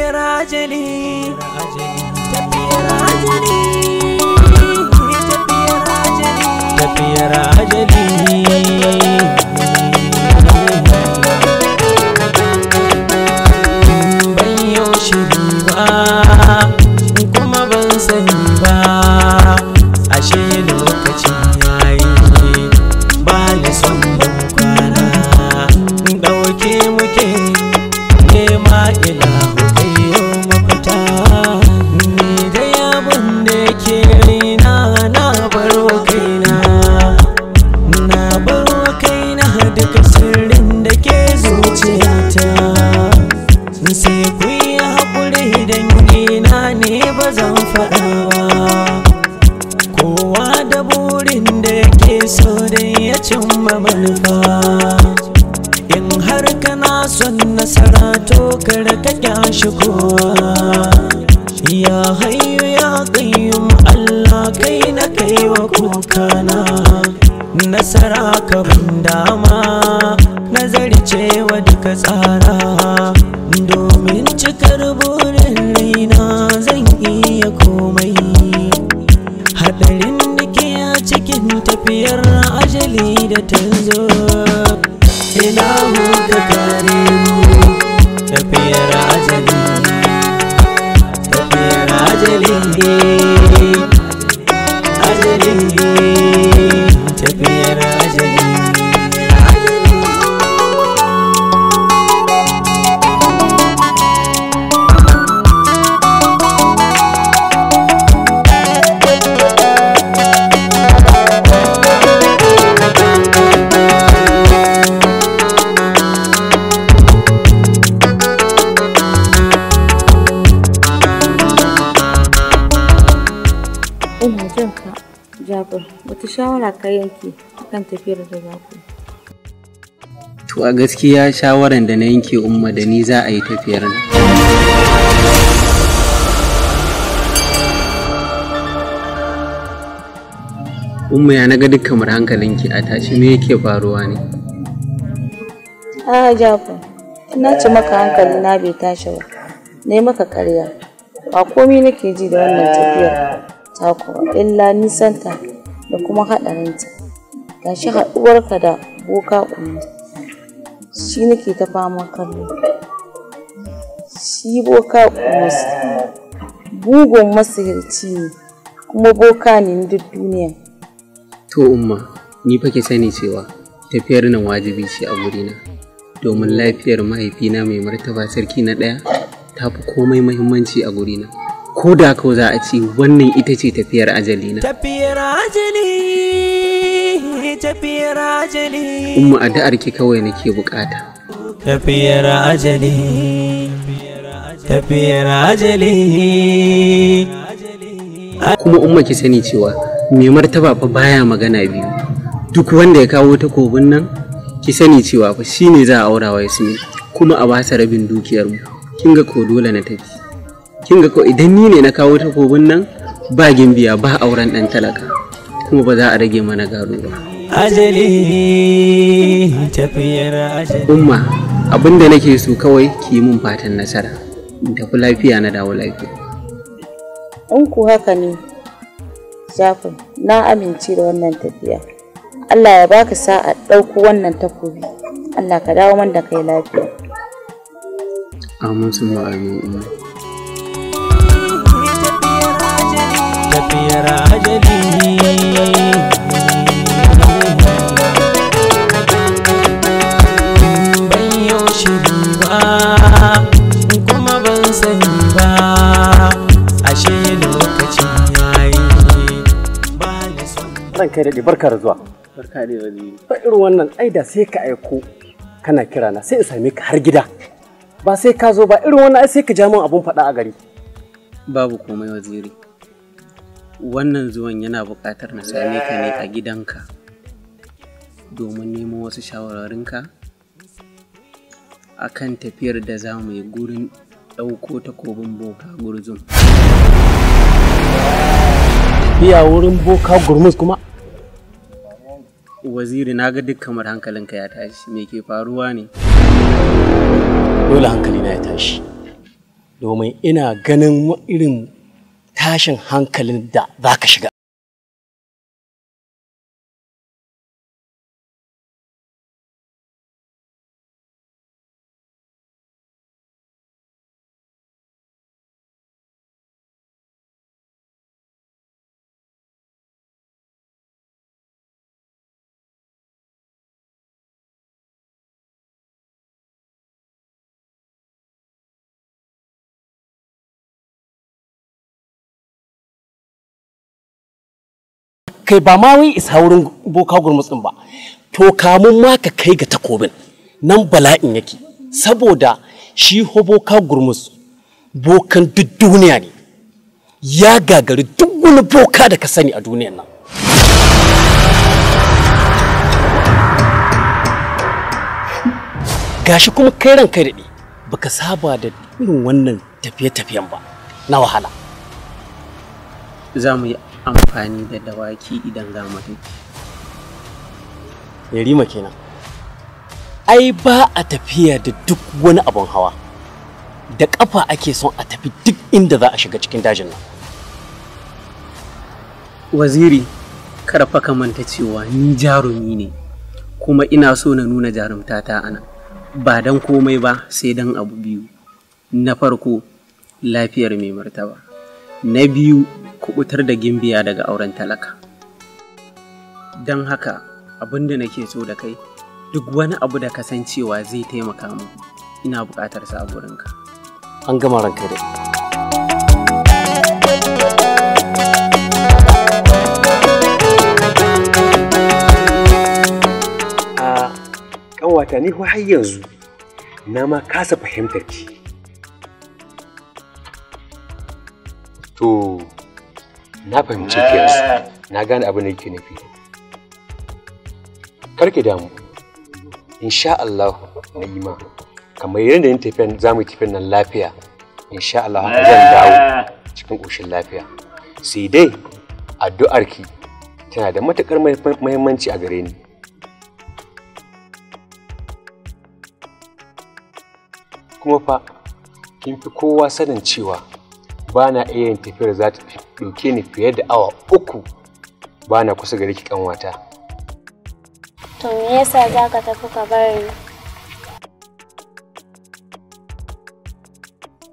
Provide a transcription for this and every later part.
tafiyar ajali, tafiyar ajali, tafiyar ajali. Ban yau shiri ba kuma ban sani ba, ashe lokacin yayi ba ni son ban kwana. Ɗauke muke nema ilahu kayo mafita, ni da yabon da ke raina na baro kaina, na baro kaina duka sirrin da ke zuciyata. Sai ku yi haƙuri dangina ne ba zan faɗa ba, kowa da burin da yake so da ya cimma manufa. In har kana son nasara to kar ka kyashi kowa, ya hayyu ya qayyum Allah kai na kaiwa kokana. Nasara ka ban dama nazari cewa duka tsara, domin cikar burin raina zan iya komai. Haɗarin da ke a cikin tafiyar ajali da ta zo, ilahu ka kare mu. Tafiyar ajali, tafiyar ajali, ajali, tafiyar ajali. Ina jin ka, Jabir, wata shawara ka yanke akan tafiyar da za ku? To a gaskiya shawaran da na yanke umma da ni za a yi tafiyar nan. Umma ya naga duk kamar hankalinki a tashi, me yake faruwa ne? A Jabir, ina ce maka hankali na bai tashi ba, na yi maka ƙarya. Ba komai nake ji da wannan tafiyar takuwa illa nisanta da kuma haɗarinta. Gashi haɗuwarka da boka umma, shi nake ta fama kallo. Shi boka umma bugun masihirci ne, kuma boka ne na duk duniya. To umma, ni fa ki sani cewa tafiyar nan wajibi ce a gurina, domin lafiyar mahaifina mai martaba sarki na ɗaya ta fi komai muhimmanci a gurina. Ko da kau za a ce wannan ita ce tafiyar ajali na. Tafiyar ajali, tafiyar ajali. Umma addu'ar ki kawai nake bukata. Tafiyar ajali, tafiyar ajali. Kuma umma ki sani cewa mai martaba fa baya magana biyu. Duk wanda ya kawo takobin nan ki sani cewa fa shine za a aura wa Yasmin, kuma a basa rabin dukiyar mu. Kin ga ko dole na tafi. Kin ga ko idan ni ne na kawo takobin nan ba gimbiya ba auren dan talaka, kuma ba za a rage mana gado ba. Ajali, tafiyar ajali. Umma, abinda nake so kawai ki yi mun fatan nasara, in tafi lafiya na dawo lafiya. In ku haka ne, Jafar, na amince da wannan tafiya. Allah ya baka sa'a ɗauko wannan takobi. Allah ka dawo man da kai lafiya. Amin sun ma'amin umma. Tafiyar ajali, ban yau shiri ba kuma ban sani ba, ashe lokacin yayi ba ni son. Ranka daɗe, barka da zuwa. Barka da waziri. Ba irin wannan aida sai ka aiko kana kira na sai in same ka har gida. Ba sai ka zo ba, irin wannan ai sai ka ja min abun faɗa a gari. Babu komai waziri. Wannan zuwan yana buƙatar na same ka ne a gidanka domin neman wasu shawararinka akan tafiyar da za mu yi gurin ɗauko takobin boka gurzum. Tafiya wurin boka gurmus kuma? Waziri, na ga duk kamar hankalinka ya tashi, me ke faruwa ne? Dole hankali na ya tashi. domin ina ganin irin tashin hankalin da za ka shiga. Kai ba ma wai isa wurin boka gurmus din ba, to kamun ma ka kai ga takobin nan bala'in yake, saboda shi ho boka gurmus bokan duk duniya ne, ya gagari duk wani boka da ka sani a duniyan nan. Gashi kuma kai ran kai daɗe baka saba da irin wannan tafiye-tafiyen ba na wahala. Za mu yi amfani da dawaki idan za mu tafi. Yarima kenan. Ai ba a tafiya da duk wani abun hawa. Da ƙafa ake son a tafi duk inda za a shiga cikin dajin nan. Waziri, karfa ka manta cewa ni jarumi ne, kuma ina so na nuna jarumtata ana. Ba dan komai ba sai dan abu biyu. Na farko, lafiyar mai martaba. Na biyu, kubutar da gimbiya daga auren talaka. Don haka abinda nake so da kai, duk wani abu da kasancewa zai taimaka mu, ina buƙatar sa a gurinka. An gama ranka dai. Kanwata ni har yanzu na ma kasa fahimtar ki. To na fahimci ki yanzu, na gane abin da yake nufi. Karki damu, insha Allah Na'ima, kamar yadda yin tafiyan za mu tafi nan lafiya, insha Allah haka zan dawo cikin ƙoshin lafiya. Sai dai addu'arki tana da matuƙar muhimmanci a gare ni. Kuma fa kin fi kowa sanin cewa ba na iya yin tafiyar za ta ɗauke ni fiye da awa 3 ba na kusa gare ki kanwata. To me yasa za ka tafi ka bar ni?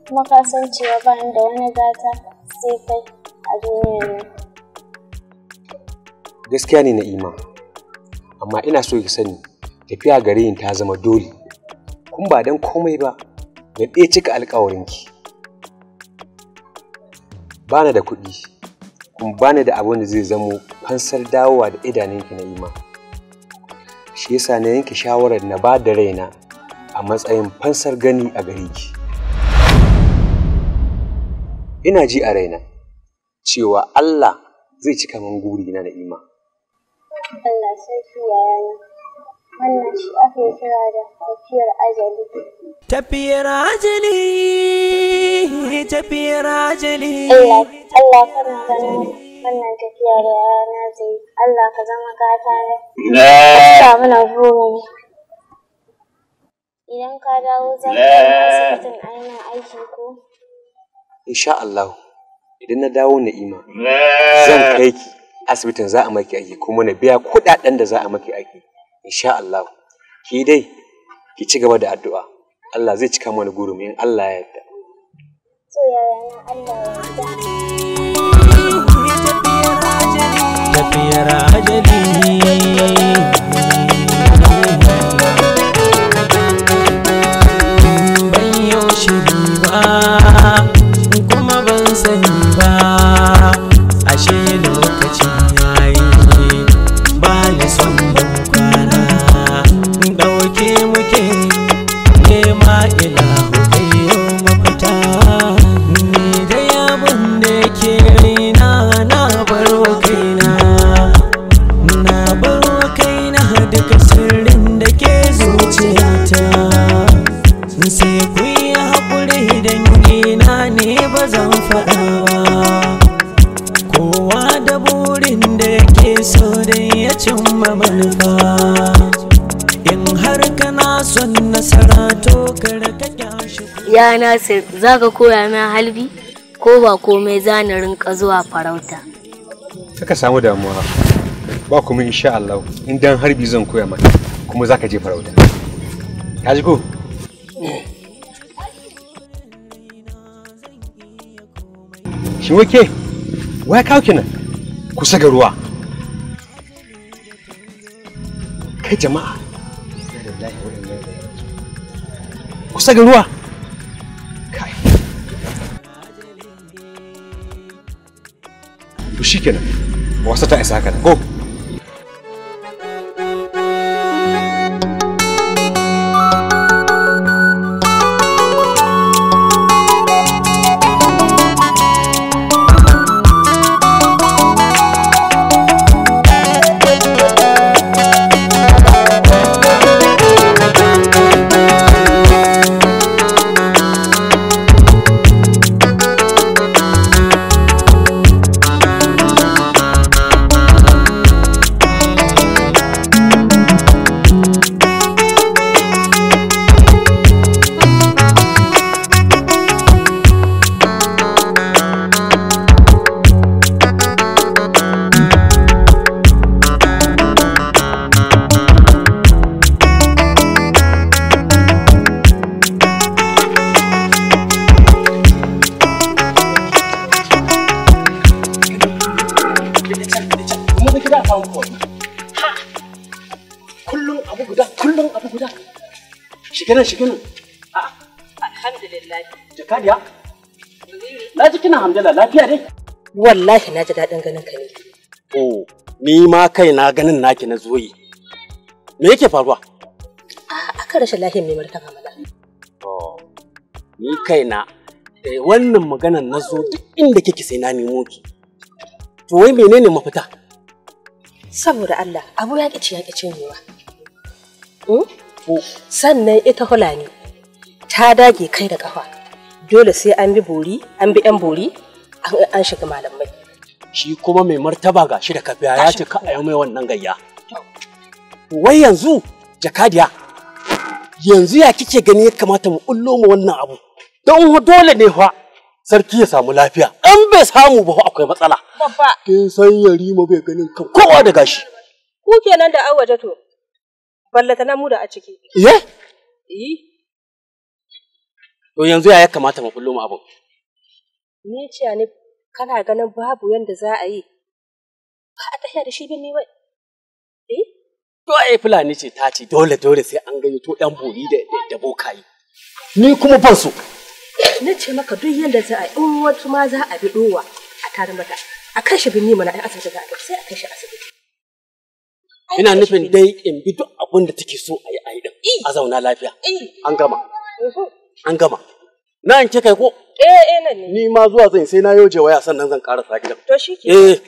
Kuma ka san cewa ba ni da wani gata sai kai a duniyar nan. Gaskiya ne Na'ima, amma ina so ki sani tafiya gare ni ta zama dole, kun ba dan komai ba da ɗaya cika alƙawarinki. Bana da kuɗi, kuma bani da abin da zai zamo fansar dawowa da idanunki Na'ima. Shi yasa na yanke shawarar na ba da raina a matsayin fansar gani a gare ki. Ina ji a raina cewa Allah zai cika min guri na Na'ima. Allah sarki yayana. Wannan shi ake kira da tafiyar ajali. Tafiyar ajali, tafiyar ajali. Allah kana ganin wannan tafiya da yana zai. Allah ka zama gata ne. Ka mana burin. Idan ka dawo za ka yi asibitin ainihin aiki ko? Insha Allah, idan na dawo Na'ima, zan kai ki asibitin za a maki aiki kuma na biya kuɗaɗen da za a maki aiki. Insha Allah, ki dai ki ci gaba da addu'a. Allah zai cika mana gurin in Allah ya yarda. So yayana Allah ya yarda. Tafiyar ajali. Ban yau shiri ba, kuma ban sani ba, ashe lokacin yayi ba ni son ban kwana. Ɗauke muke nema ilahu kayo mafita. Ni dai abin da ke raina na baro kaina, na baro kaina duka sirrin da ke zuciyata. Sai ku yi haƙuri dangina ne ba zan faɗa ba. Kowa da burin da yake so dai ya cimma manufa. In har kana son nasara nasara to kar ka kyashi. Ya Nasir, za ka koya min halbi ko ba komai za ni rinka zuwa farauta? Kaka samu damuwa, ba kuma insha Allah in dan harbi zan koya maka kuma zaka je farauta. Ka ji ko? Shi wake, wai kawo kenan kusa ga ruwa. Kai jama'a, kusa ga ruwa. Kai. To shikenan, wasa ta isa haka ko? Shiginan. Alhamdulillah. Jakadiya? Na ji kina hamdala lafiya dai? Wallahi na ji daɗin ganin ka ne. Oh, ni ma kai na ganin naki na zoyi. Me yake faruwa? Aka rashin lafiyar mai martaba mana. Oh, ni kaina wannan maganar na zo duk inda kike sai na nemo ki. To wai menene mafita? Saboda Allah, abu ya ƙici yiwa. Sannan ita Hulani ta dage kai da kafa, dole sai an bi bori, an bi yan bori, an shiga malamai. Shi kuma mai martaba ga shi da kafiya ya ce ka a yi mai wannan gayya. Wai yanzu jakadiya, yanzu ya kike gani ya kamata mu kullo mu wannan abu? Don dole ne fa sarki ya samu lafiya. An bai samu ba akwai matsala. Babba. Kin san Yarima bai ganin kan kowa da gashi. Ku kenan da awaje to. Ballata na mu da a ciki. Ye? To yanzu ya kamata mu kullo mu abun. Ni ce ne kana ganin babu yanda za a yi. Ba a tafiya da shi bin ni wai. To ai Fulani ce ta ce dole sai an gani to ɗan bori da bokayi. Ni kuma ban so. Na ce maka duk yanda za a yi in wasu ma za a bi dowa a tarin mata. A kai shi bin ni mana ai asibiti za a sai a kai shi asibiti. Ina nufin dai in bi duk abin da take so a yi din. A zauna lafiya. An gama. An gama. Na yanke kai ko? Nan ne. Ni ma zuwa zan sai na yoje waya sannan zan karasa gidan. To shike.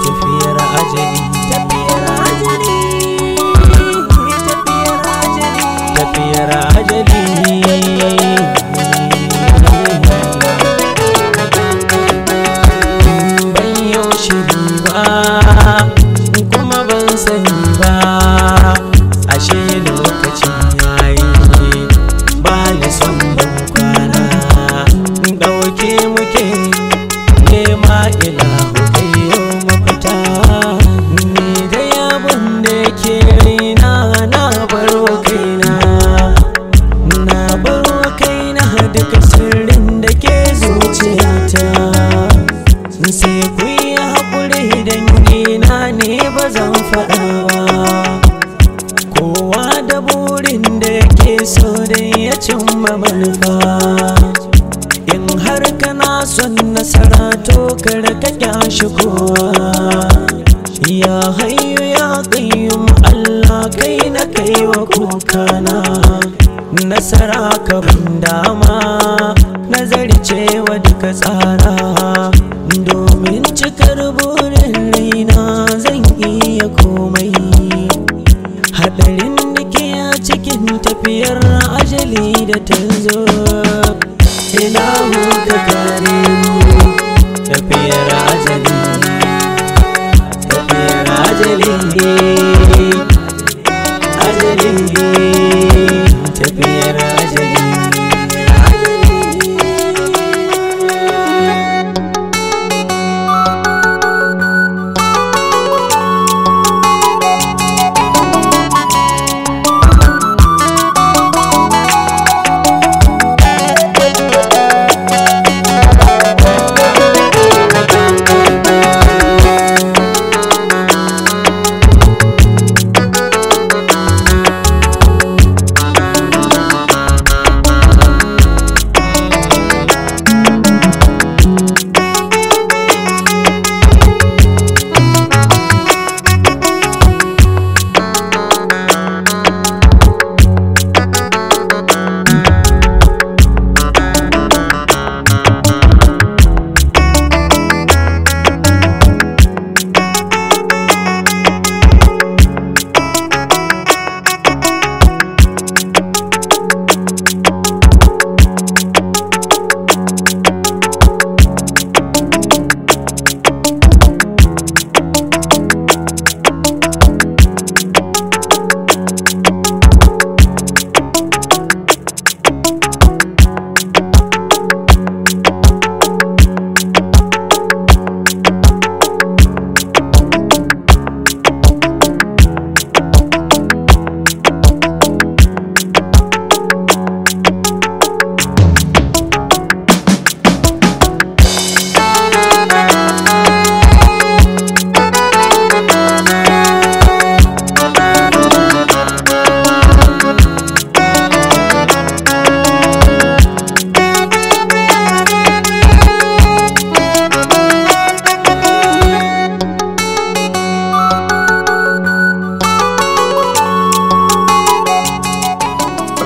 Tafiyar ajali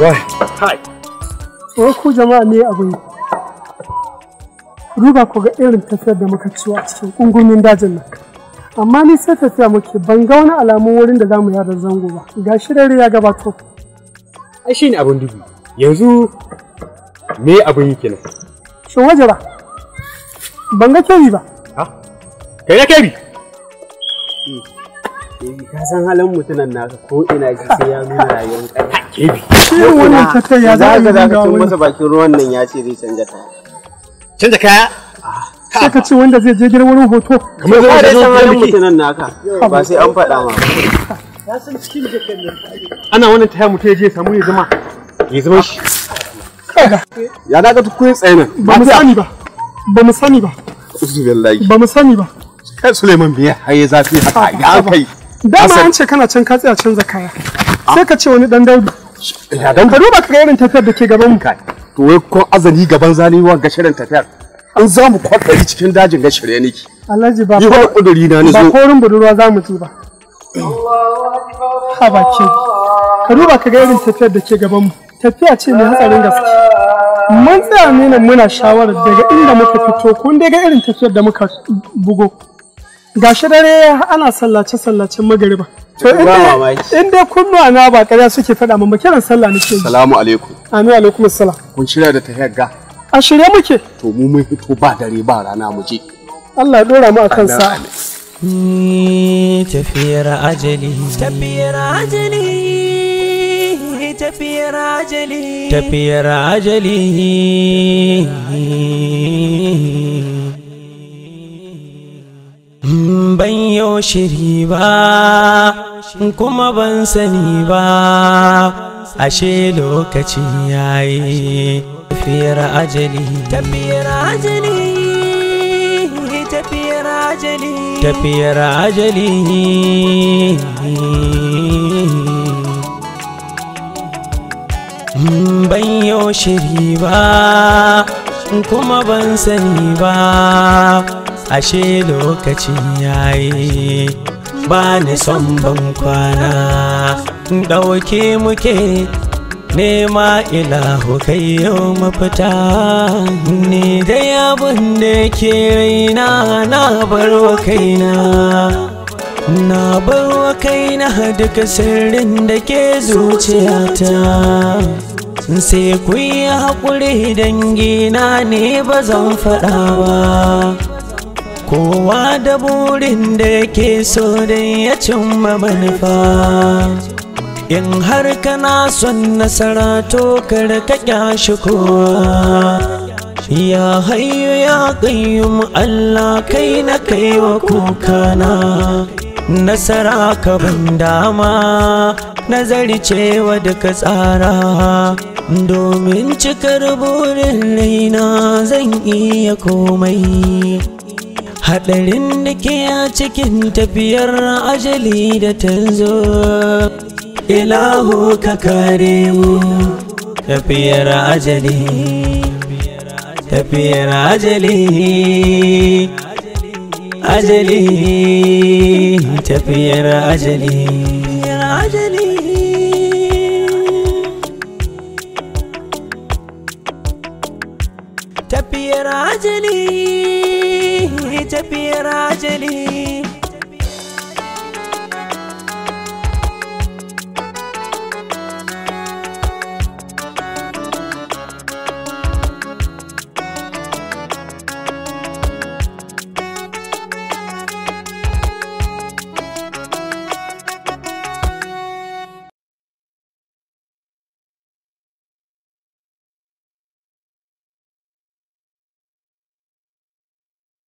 Wai, kai. Wai ku jama'a ne abin. Duba ku ga irin tafiyar da muka ciwo a cikin kungumin dajin nan. Amma ni sai tafiya muke ban ga wani alamun wurin da zamu yada zango ba. Ga shi dare ya gabato. Ai shine abin dubi. Yanzu me abin yake nan? Shin wajara? Ban ga kebi ba. Ha? Kai na kebi? Ka san halin mutunan naka ko ina ji sai ya nuna rayuwar ƙarfi. Kebi. Shi wannan tafiya za a yi ga ga tun wani. masa bakin ruwan nan ya ce zai canja kaya. Canja kaya? Sai ka ce wanda zai je gidan wurin hoto. Kamar Ka zai dai zo san halin muke. mutunan naka ba sai an faɗa ma. Ana wannan taya mutum ya je samu ya zama. Ya zama shi. Ya daga tukun tsaye nan. Ba mu sani ba. Ba mu sani ba. Uzubillahi. Ba mu sani ba. Kai Suleiman biya haye zafi haka ya kai. Dama an ce kana can ka tsaya canza kaya. Sai ka ce wani dan daudu. Ya dan Ka duba ka ga irin tafiyar da ke gaban mu. kai. To wai kon azali gaban zaliwa ga shirin tafiyar. An za mu kwaɗari cikin dajin ga shirye niki. Alhaji ba Ni ba kuduri na ba zo. korin budurwa za mu ji ba. Ha ba ke. Ka duba ka ga irin tafiyar da ke gaban mu. Tafiya ce mai hatsarin gaske. Mun tsaya ne nan muna shawarar daga inda muka fito kun dai ga irin tafiyar da muka bugo. Gashi dare ana sallace-sallacen magariba. To in dai kunnuwa na ba ƙarya suke faɗa min ba kiran sallah nake yi. Salamu alaikum. Amin alaikum assalam. Kun shirya da tafiyar ga. A shirye muke. To mu mun fito ba dare ba rana mu je. Allah ya dora mu akan sa'a. Tafiyar ajali, tafiyar ajali, tafiyar ajali, tafiyar ajali. Ban yau shiri ba, kuma ban sani ba, ashe lokaci yayi. Tafiyar ajali, tafiyar ajali, tafiyar ajali, tafiyar ajali. Ban yau shiri ba, kuma ban sani ba, ashe lokaci yayi. Ba ni son ban kwana, ɗauke muke nema ilahu kai yau mafita. Ni dai abin da ke raina na barwa kaina, na barwa kaina duka sirrin da ke zuciyata. Sai ku yi haƙuri dangina ne ba zan faɗa ba. Kowa da burin da yake so da ya cimma manufa. In har kana son nasara to kar ka kyashi kowa. Ya hayyu ya qayyum Allah kai na kaiwa kukana. Nasara ka ban dama nazari cewa duka tsara. Domin cikar burin raina zan iya komai. Haɗarin da ke a cikin tafiyar ajali da ta zo. Ilahu ka kare mu tafiyar ajali, tafiyar ajali, ajali, tafiyar ajali, ajali. Tafiyar ajali, tafiyar ajali.